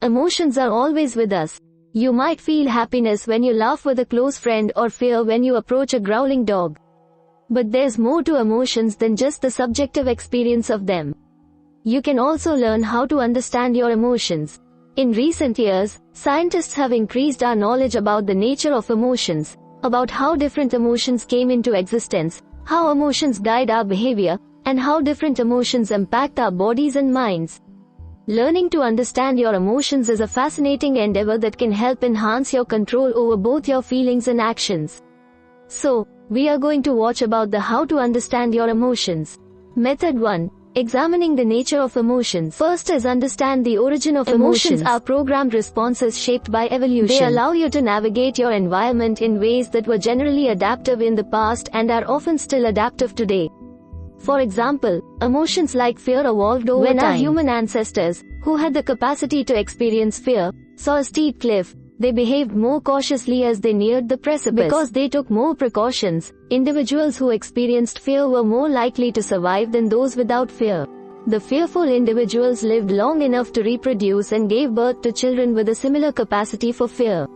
Emotions are always with us. You might feel happiness when you laugh with a close friend or fear when you approach a growling dog. But there's more to emotions than just the subjective experience of them. You can also learn how to understand your emotions. In recent years, scientists have increased our knowledge about the nature of emotions, about how different emotions came into existence, how emotions guide our behavior, and how different emotions impact our bodies and minds. Learning to understand your emotions is a fascinating endeavor that can help enhance your control over both your feelings and actions. So, we are going to watch about the how to understand your emotions. Method 1. Examining the nature of emotions. First is understand the origin of emotions. Emotions are programmed responses shaped by evolution. They allow you to navigate your environment in ways that were generally adaptive in the past and are often still adaptive today. For example, emotions like fear evolved over time. When our human ancestors, who had the capacity to experience fear, saw a steep cliff, they behaved more cautiously as they neared the precipice. Because they took more precautions, individuals who experienced fear were more likely to survive than those without fear. The fearful individuals lived long enough to reproduce and gave birth to children with a similar capacity for fear.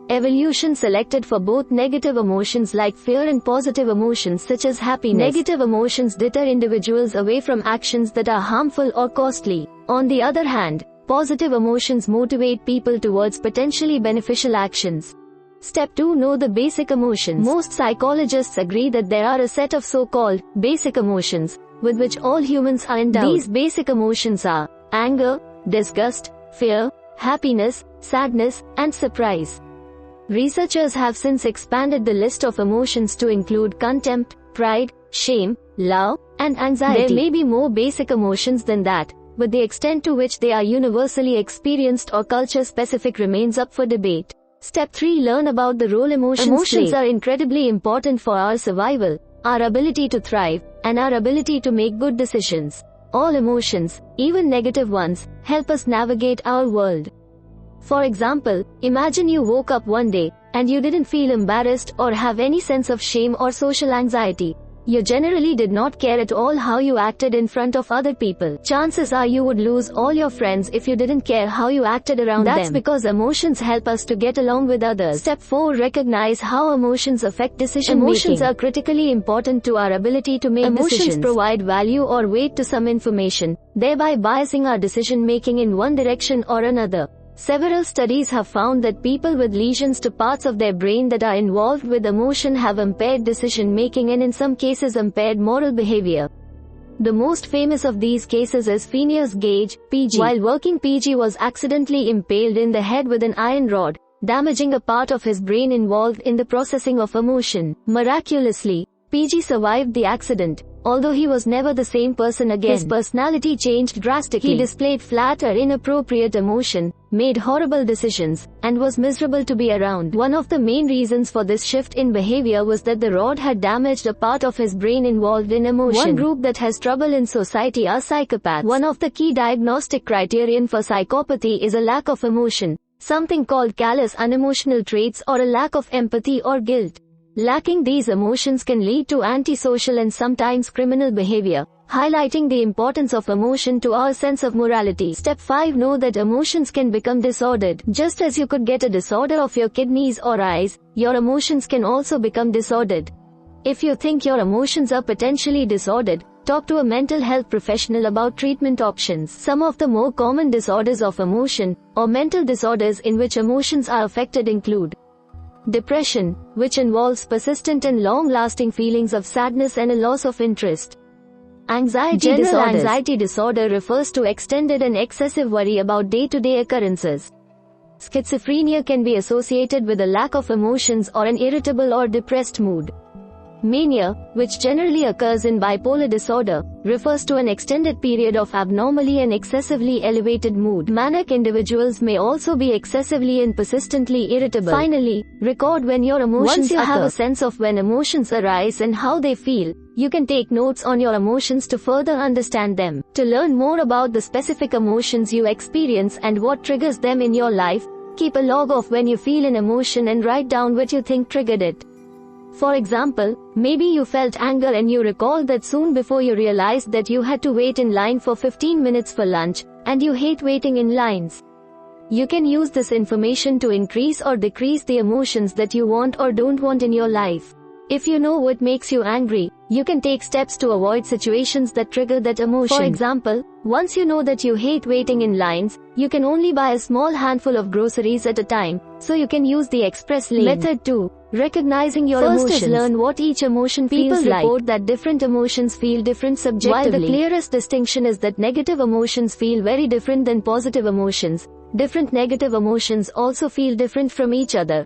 Evolution selected for both negative emotions like fear and positive emotions such as happiness. Negative emotions deter individuals away from actions that are harmful or costly. On the other hand, positive emotions motivate people towards potentially beneficial actions. Step 2. Know the basic emotions. Most psychologists agree that there are a set of so-called basic emotions with which all humans are endowed. These basic emotions are anger, disgust, fear, happiness, sadness, and surprise. Researchers have since expanded the list of emotions to include contempt, pride, shame, love, and anxiety. There may be more basic emotions than that, but the extent to which they are universally experienced or culture-specific remains up for debate. Step 3. Learn about the role emotions play. Are incredibly important for our survival, our ability to thrive, and our ability to make good decisions. All emotions, even negative ones, help us navigate our world. For example, imagine you woke up one day, and you didn't feel embarrassed or have any sense of shame or social anxiety. You generally did not care at all how you acted in front of other people. Chances are you would lose all your friends if you didn't care how you acted around them. That's because emotions help us to get along with others. Step 4. Recognize how emotions affect decision-making. Emotions are critically important to our ability to make decisions. Emotions provide value or weight to some information, thereby biasing our decision-making in one direction or another. Several studies have found that people with lesions to parts of their brain that are involved with emotion have impaired decision-making and in some cases impaired moral behavior. The most famous of these cases is Phineas Gage, PG. While working, PG was accidentally impaled in the head with an iron rod, damaging a part of his brain involved in the processing of emotion. Miraculously, PG survived the accident. Although he was never the same person again. His personality changed drastically. He displayed flat or inappropriate emotion, made horrible decisions, and was miserable to be around. One of the main reasons for this shift in behavior was that the rod had damaged a part of his brain involved in emotion. One group that has trouble in society are psychopaths. One of the key diagnostic criterion for psychopathy is a lack of emotion, something called callous unemotional traits or a lack of empathy or guilt. Lacking these emotions can lead to antisocial and sometimes criminal behavior, highlighting the importance of emotion to our sense of morality. Step 5. Know that emotions can become disordered. Just as you could get a disorder of your kidneys or eyes, your emotions can also become disordered. If you think your emotions are potentially disordered, talk to a mental health professional about treatment options. Some of the more common disorders of emotion, or mental disorders in which emotions are affected include depression, which involves persistent and long-lasting feelings of sadness and a loss of interest. General anxiety disorder refers to extended and excessive worry about day-to-day occurrences. Schizophrenia can be associated with a lack of emotions or an irritable or depressed mood. Mania, which generally occurs in bipolar disorder, refers to an extended period of abnormally and excessively elevated mood. Manic individuals may also be excessively and persistently irritable. Finally, record when your emotions occur. Once you have a sense of when emotions arise and how they feel, you can take notes on your emotions to further understand them. To learn more about the specific emotions you experience and what triggers them in your life, keep a log of when you feel an emotion and write down what you think triggered it. For example, maybe you felt anger and you recalled that soon before you realized that you had to wait in line for 15 minutes for lunch, and you hate waiting in lines. You can use this information to increase or decrease the emotions that you want or don't want in your life. If you know what makes you angry, you can take steps to avoid situations that trigger that emotion. For example, once you know that you hate waiting in lines, you can only buy a small handful of groceries at a time, so you can use the express lane. Method 2. Recognizing your emotions. First is learn what each emotion feels like. People report that different emotions feel different subjectively. While the clearest distinction is that negative emotions feel very different than positive emotions, different negative emotions also feel different from each other.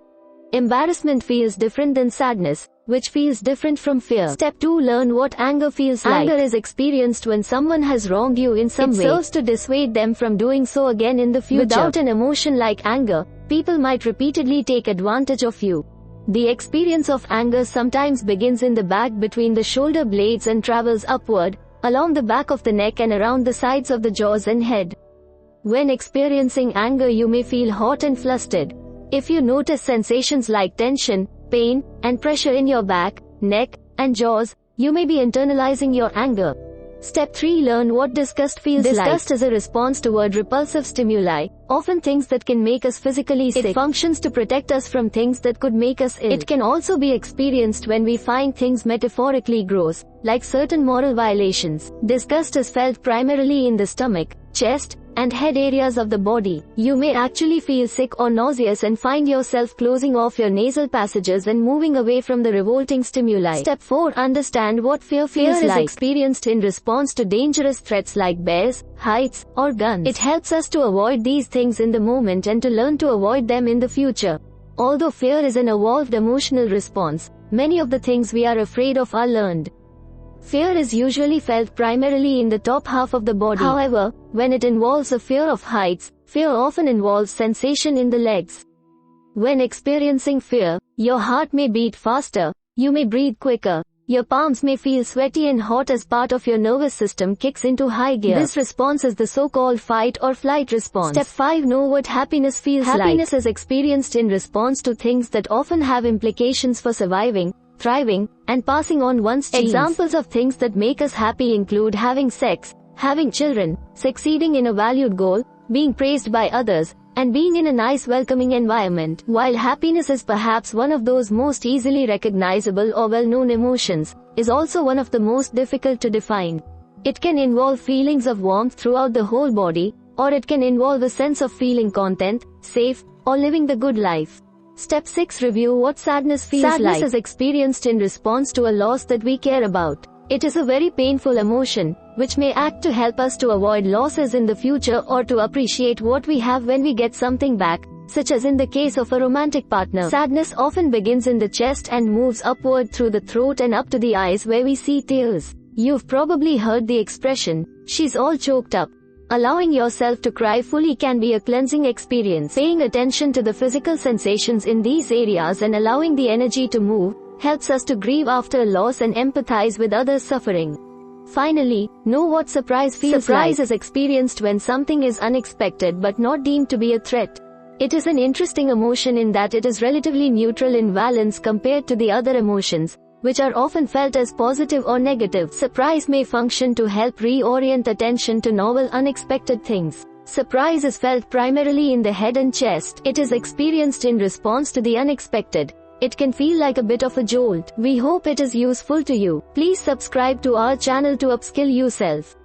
Embarrassment feels different than sadness, which feels different from fear. Step 2. Learn what anger feels like. Anger is experienced when someone has wronged you in some way. It serves to dissuade them from doing so again in the future. Without an emotion like anger, people might repeatedly take advantage of you. The experience of anger sometimes begins in the back between the shoulder blades and travels upward, along the back of the neck and around the sides of the jaws and head. When experiencing anger, you may feel hot and flustered. If you notice sensations like tension, pain, and pressure in your back, neck, and jaws, you may be internalizing your anger. Step 3. Learn what disgust feels like. Disgust is a response toward repulsive stimuli, often things that can make us physically sick. It functions to protect us from things that could make us ill. It can also be experienced when we find things metaphorically gross, like certain moral violations. Disgust is felt primarily in the stomach, chest, and head areas of the body. You may actually feel sick or nauseous and find yourself closing off your nasal passages and moving away from the revolting stimuli. Step 4. Understand what fear feels like. Fear is experienced in response to dangerous threats like bears, heights, or guns. It helps us to avoid these things in the moment and to learn to avoid them in the future. Although fear is an evolved emotional response, many of the things we are afraid of are learned. Fear is usually felt primarily in the top half of the body. However, when it involves a fear of heights, fear often involves sensation in the legs. When experiencing fear, your heart may beat faster, you may breathe quicker, your palms may feel sweaty and hot as part of your nervous system kicks into high gear. This response is the so-called fight or flight response. Step 5. Know what happiness feels like. Happiness is experienced in response to things that often have implications for surviving, thriving, and passing on one's genes. Examples of things that make us happy include having sex, having children, succeeding in a valued goal, being praised by others, and being in a nice welcoming environment. While happiness is perhaps one of those most easily recognizable or well-known emotions, is also one of the most difficult to define. It can involve feelings of warmth throughout the whole body, or it can involve a sense of feeling content, safe, or living the good life. Step 6. Review what sadness feels like. Sadness is experienced in response to a loss that we care about. It is a very painful emotion, which may act to help us to avoid losses in the future or to appreciate what we have when we get something back, such as in the case of a romantic partner. Sadness often begins in the chest and moves upward through the throat and up to the eyes where we see tears. You've probably heard the expression, "She's all choked up." Allowing yourself to cry fully can be a cleansing experience. Paying attention to the physical sensations in these areas and allowing the energy to move, helps us to grieve after a loss and empathize with others' suffering. Finally, know what surprise feels like. Surprise is experienced when something is unexpected but not deemed to be a threat. It is an interesting emotion in that it is relatively neutral in valence compared to the other emotions, which are often felt as positive or negative. Surprise may function to help reorient attention to novel unexpected things. Surprise is felt primarily in the head and chest. It is experienced in response to the unexpected. It can feel like a bit of a jolt. We hope it is useful to you. Please subscribe to our channel to upskill yourself.